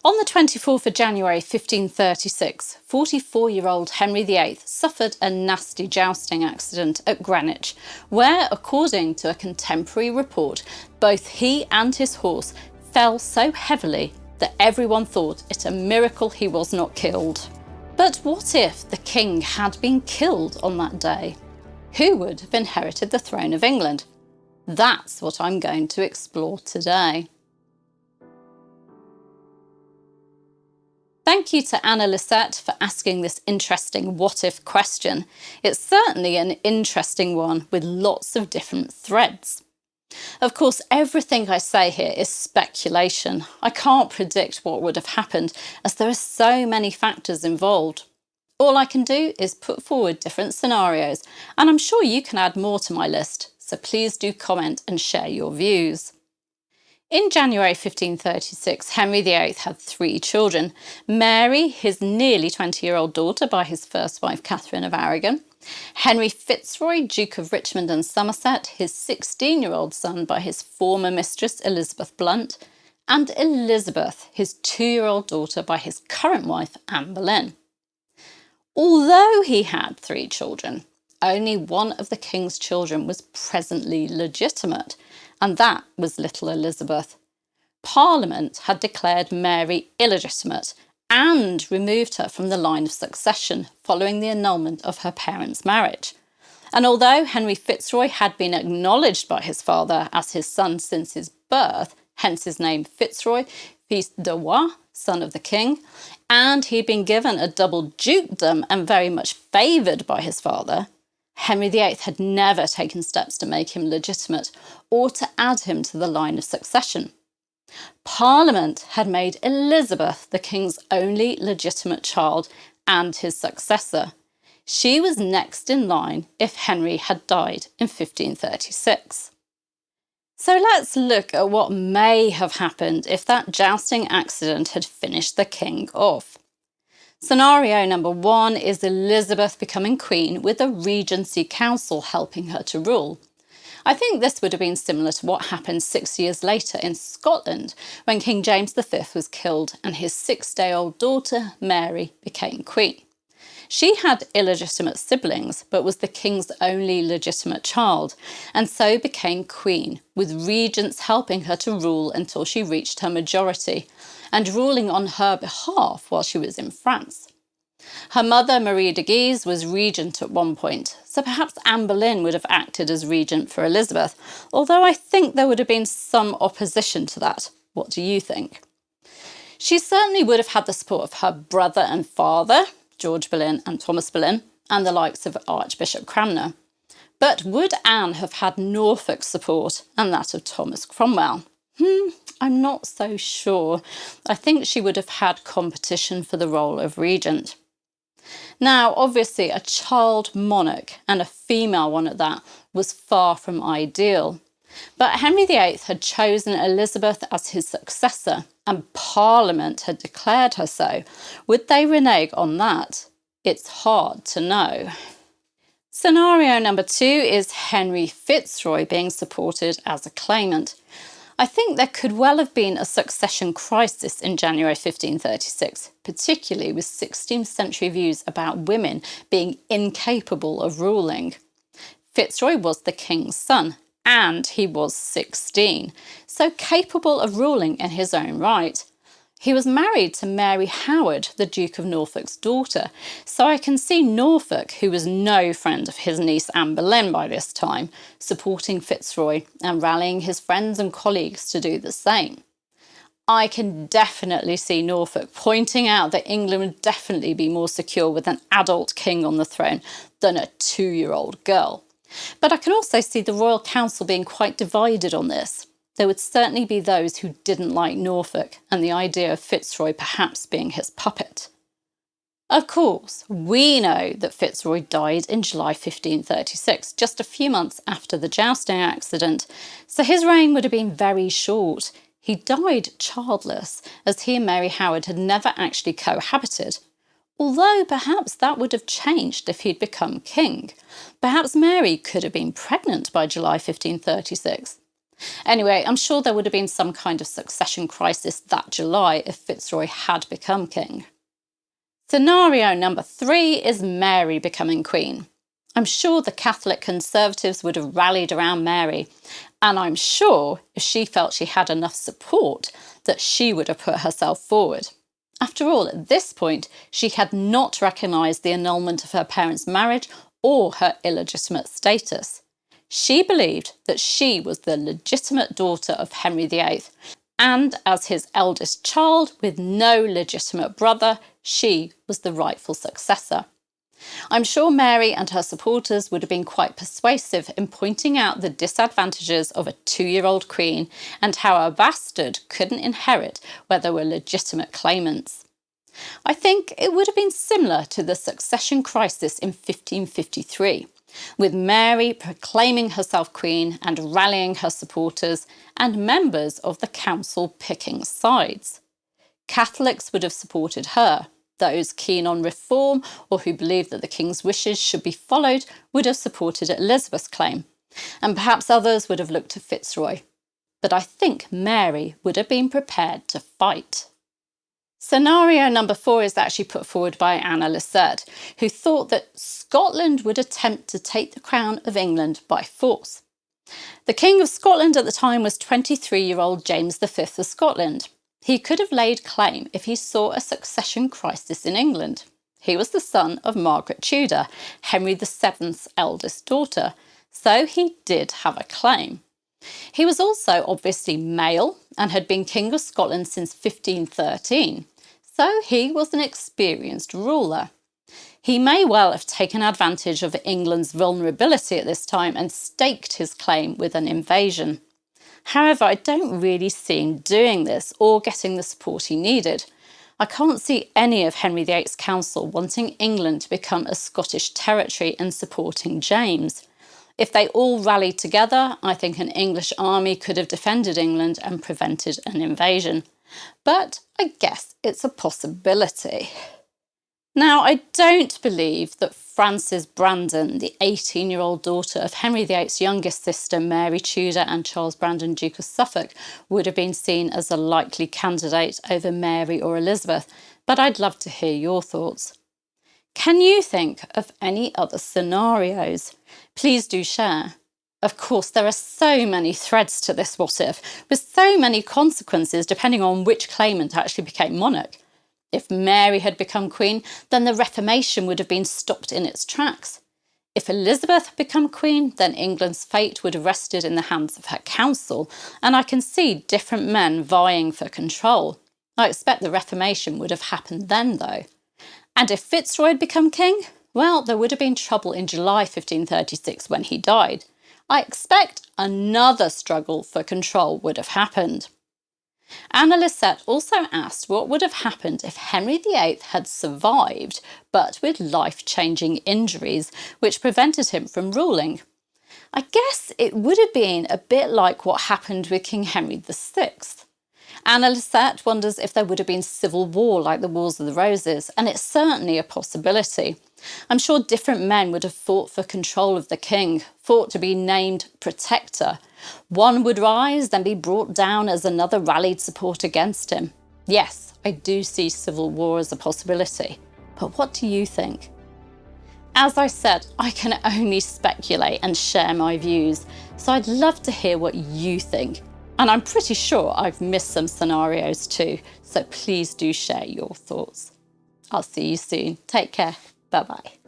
On the 24th of January 1536, 44-year-old Henry VIII suffered a nasty jousting accident at Greenwich, where, according to a contemporary report, both he and his horse fell so heavily that everyone thought it a miracle he was not killed. But what if the king had been killed on that day? Who would have inherited the throne of England? That's what I'm going to explore today. Thank you to Anna Lisette for asking this interesting what-if question. It's certainly an interesting one with lots of different threads. Of course, everything I say here is speculation. I can't predict what would have happened as there are so many factors involved. All I can do is put forward different scenarios, and I'm sure you can add more to my list, so please do comment and share your views. In January 1536, Henry VIII had 3 children: Mary, his nearly 20-year-old daughter by his first wife Catherine of Aragon; Henry Fitzroy, Duke of Richmond and Somerset, his 16-year-old son by his former mistress Elizabeth Blunt; and Elizabeth, his 2-year-old daughter by his current wife Anne Boleyn. Although he had 3 children, only one of the king's children was presently legitimate, and that was little Elizabeth. Parliament had declared Mary illegitimate and removed her from the line of succession following the annulment of her parents' marriage. And although Henry Fitzroy had been acknowledged by his father as his son since his birth, hence his name Fitzroy, fils de roi, son of the king, and he'd been given a double dukedom and very much favoured by his father, Henry VIII had never taken steps to make him legitimate or to add him to the line of succession. Parliament had made Elizabeth the king's only legitimate child and his successor. She was next in line if Henry had died in 1536. So let's look at what may have happened if that jousting accident had finished the king off. Scenario number 1 is Elizabeth becoming queen with a regency council helping her to rule. I think this would have been similar to what happened 6 years later in Scotland when King James V was killed and his 6-day-old daughter Mary became queen. She had illegitimate siblings but was the king's only legitimate child and so became queen, with regents helping her to rule until she reached her majority and ruling on her behalf while she was in France. Her mother, Marie de Guise, was regent at one point, so perhaps Anne Boleyn would have acted as regent for Elizabeth, although I think there would have been some opposition to that. What do you think? She certainly would have had the support of her brother and father, George Boleyn and Thomas Boleyn, and the likes of Archbishop Cranmer. But would Anne have had Norfolk's support and that of Thomas Cromwell? I'm not so sure. I think she would have had competition for the role of regent. Now, obviously, a child monarch, and a female one at that, was far from ideal. But Henry VIII had chosen Elizabeth as his successor, and Parliament had declared her so. Would they renege on that? It's hard to know. Scenario number 2 is Henry Fitzroy being supported as a claimant. I think there could well have been a succession crisis in January 1536, particularly with 16th century views about women being incapable of ruling. Fitzroy was the king's son, and he was 16, so capable of ruling in his own right. He was married to Mary Howard, the Duke of Norfolk's daughter, so I can see Norfolk, who was no friend of his niece Anne Boleyn by this time, supporting Fitzroy and rallying his friends and colleagues to do the same. I can definitely see Norfolk pointing out that England would definitely be more secure with an adult king on the throne than a 2-year-old girl. But I can also see the Royal Council being quite divided on this. There would certainly be those who didn't like Norfolk and the idea of Fitzroy perhaps being his puppet. Of course, we know that Fitzroy died in July 1536, just a few months after the jousting accident, so his reign would have been very short. He died childless, as he and Mary Howard had never actually cohabited. Although perhaps that would have changed if he'd become king. Perhaps Mary could have been pregnant by July 1536. Anyway, I'm sure there would have been some kind of succession crisis that July if Fitzroy had become king. Scenario number 3 is Mary becoming queen. I'm sure the Catholic Conservatives would have rallied around Mary, and I'm sure if she felt she had enough support that she would have put herself forward. After all, at this point, she had not recognised the annulment of her parents' marriage or her illegitimate status. She believed that she was the legitimate daughter of Henry VIII, and as his eldest child with no legitimate brother, she was the rightful successor. I'm sure Mary and her supporters would have been quite persuasive in pointing out the disadvantages of a 2-year-old queen and how a bastard couldn't inherit where there were legitimate claimants. I think it would have been similar to the succession crisis in 1553, with Mary proclaiming herself queen and rallying her supporters and members of the council picking sides. Catholics would have supported her. Those keen on reform or who believed that the king's wishes should be followed would have supported Elizabeth's claim, and perhaps others would have looked to Fitzroy. But I think Mary would have been prepared to fight. Scenario number 4 is actually put forward by Anna Lissert, who thought that Scotland would attempt to take the crown of England by force. The King of Scotland at the time was 23-year-old James V of Scotland. He could have laid claim if he saw a succession crisis in England. He was the son of Margaret Tudor, Henry VII's eldest daughter, so he did have a claim. He was also obviously male and had been King of Scotland since 1513, so he was an experienced ruler. He may well have taken advantage of England's vulnerability at this time and staked his claim with an invasion. However, I don't really see him doing this or getting the support he needed. I can't see any of Henry VIII's council wanting England to become a Scottish territory and supporting James. If they all rallied together, I think an English army could have defended England and prevented an invasion. But I guess it's a possibility. Now, I don't believe that Frances Brandon, the 18-year-old daughter of Henry VIII's youngest sister Mary Tudor and Charles Brandon, Duke of Suffolk, would have been seen as a likely candidate over Mary or Elizabeth, but I'd love to hear your thoughts. Can you think of any other scenarios? Please do share. Of course, there are so many threads to this what if, with so many consequences depending on which claimant actually became monarch. If Mary had become queen, then the Reformation would have been stopped in its tracks. If Elizabeth had become queen, then England's fate would have rested in the hands of her council, and I can see different men vying for control. I expect the Reformation would have happened then, though. And if Fitzroy had become king, well, there would have been trouble in July 1536 when he died. I expect another struggle for control would have happened. Anna Lissert also asked what would have happened if Henry VIII had survived, but with life-changing injuries, which prevented him from ruling. I guess it would have been a bit like what happened with King Henry VI. Anna Lissert wonders if there would have been civil war like the Wars of the Roses, and it's certainly a possibility. I'm sure different men would have fought for control of the king, fought to be named protector. One would rise, then be brought down as another rallied support against him. Yes, I do see civil war as a possibility. But what do you think? As I said, I can only speculate and share my views, so I'd love to hear what you think. And I'm pretty sure I've missed some scenarios too, so please do share your thoughts. I'll see you soon. Take care. Bye-bye.